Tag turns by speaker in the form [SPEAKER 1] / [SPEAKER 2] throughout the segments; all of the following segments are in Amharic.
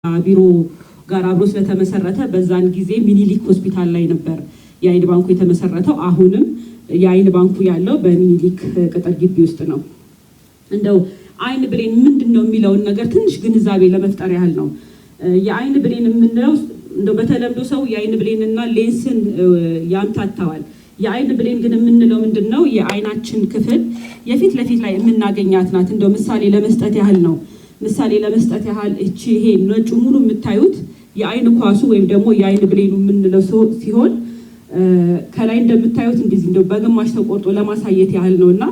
[SPEAKER 1] ቢሮ ጋር አብሮ ስለተመሰረተ በዛን ጊዜ ሚኒሊክ ሆስፒታል ላይ ነበር የአይን ባንኩ የተመሰረተው። አሁንም የአይን ባንኩ ያለው በሚኒሊክ ቅጥር ግቢ ውስጥ ነው። እንደው አይን ብሌን ምንድነው የሚለውን ነገር ትንሽ ግንዛቤ ለመፍጠር ያህል ነው። የአይን ብሌን የምንለው እንደው በተለምዶ ሰው የአይን ብሌንና ሌንስን ያምታታዋል። የአይን ብሌን ግን የምንለው ምንድነው? የአይናችን ክፍል የፊት ለፊት ላይ የምናገኛት ናት። እንደው ምሳሌ ለመስጠት ያህል ነው። እቺ ይሄ ነጩ ሙሉ የምታዩት የአይን ኳሱ ወይም ደግሞ የአይን ብሌኑ የምንለው ሲሆን ከላይ እንደምታዩት እንደው በግማሽ ተቆርጦ ለማሳየት ያህል ነውና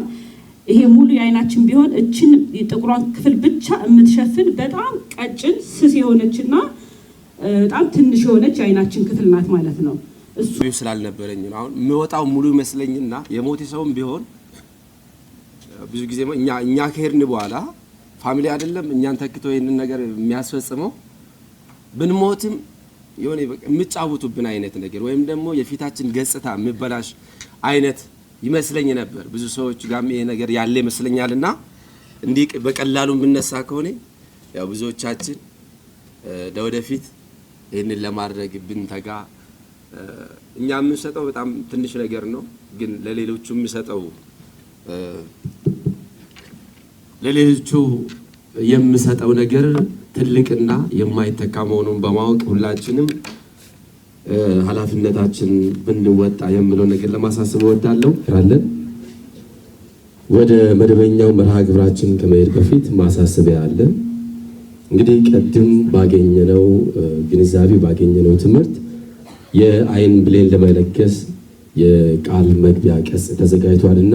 [SPEAKER 1] ይሄ ሙሉ የአይናችን ቢሆን እቺን የጥቁሯን ክፍል ብቻ የምትሸፍን በጣም ቀጭን ስስ የሆነችና በጣም ትንሽ የሆነች የአይናችን ክፍል ናት ማለት ነው።
[SPEAKER 2] እሱ ስላልነበረኝ ነው አሁን የሚወጣው ሙሉ ይመስለኝና የሞቴ ሰውም ቢሆን ብዙ ጊዜ እኛ ከሄድን በኋላ ፋሚሊ አይደለም እኛን ተክቶ ይሄንን ነገር የሚያስፈጽመው ብንሞትም የሆነ የምጫወቱብን አይነት ነገር ወይም ደግሞ የፊታችን ገጽታ የሚበላሽ አይነት ይመስለኝ ነበር። ብዙ ሰዎች ጋርም ይሄ ነገር ያለ ይመስለኛልና እንዲህ በቀላሉ ብነሳ ከሆነ ያው ብዙዎቻችን ለወደፊት ይሄንን ለማድረግ ብንተጋ እኛ የምንሰጠው በጣም ትንሽ ነገር ነው፣ ግን ለሌሎቹ የምሰጠው ነገር ትልቅና የማይተካ መሆኑን በማወቅ ሁላችንም ኃላፊነታችን ብንወጣ የምለው ነገር ለማሳሰብ እወዳለሁ። ወደ መደበኛው መርሃ ግብራችን ከመሄድ በፊት ማሳሰቢያ አለ። እንግዲህ ቀደም ባገኘነው ግንዛቤ ባገኘነው ትምህርት የአይን ብሌን ለመለገስ የቃል መግቢያ ቅጽ ተዘጋጅቷልና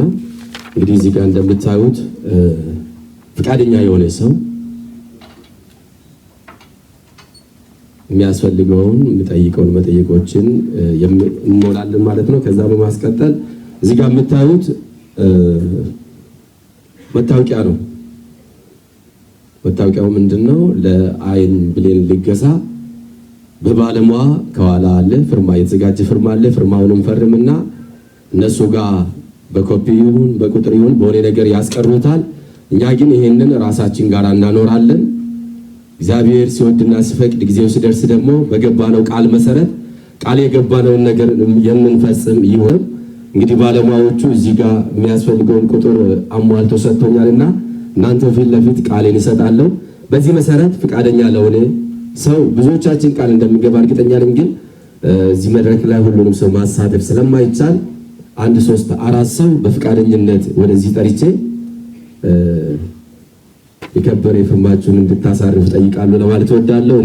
[SPEAKER 2] እንግዲህ እዚህ ጋር እንደምታዩት ፍቃደኛ የሆነ ሰው የሚያስፈልገውን የሚጠይቀውን መጠይቆችን እንሞላለን ማለት ነው። ከዛ በማስቀጠል እዚህ ጋር የምታዩት መታወቂያ ነው። መታወቂያው ምንድነው? ለአይን ብሌን ልገሳ በባለሙያ ከኋላ አለ ፍርማ የተዘጋጀ ፍርማ አለ። ፍርማውንም ፈርምና እነሱ ጋር በኮፒ ይሁን በቁጥር ይሁን በሆነ ነገር ያስቀሩታል። እኛ ግን ይሄንን ራሳችን ጋር እናኖራለን። እግዚአብሔር ሲወድና ሲፈቅድ ጊዜው ሲደርስ ደግሞ በገባነው ቃል መሰረት ቃል የገባነውን ነገር የምንፈጽም ይሁን። እንግዲህ ባለሙያዎቹ እዚህ ጋር የሚያስፈልገውን ቁጥር አሟልቶ ሰጥቶኛልና እናንተ ፊት ለፊት ቃሌን እሰጣለሁ። በዚህ መሰረት ፍቃደኛ ለሆነ ሰው ብዙዎቻችን ቃል እንደምንገባ እርግጠኛ ነኝ። ግን እዚህ መድረክ ላይ ሁሉንም ሰው ማሳተፍ ስለማይቻል 1 3 4 ሰው በፍቃደኝነት ወደዚህ ጠርቼ የከበረ ፍርማችሁን እንድታሳርፉ ጠይቃለሁ ለማለት እወዳለሁ።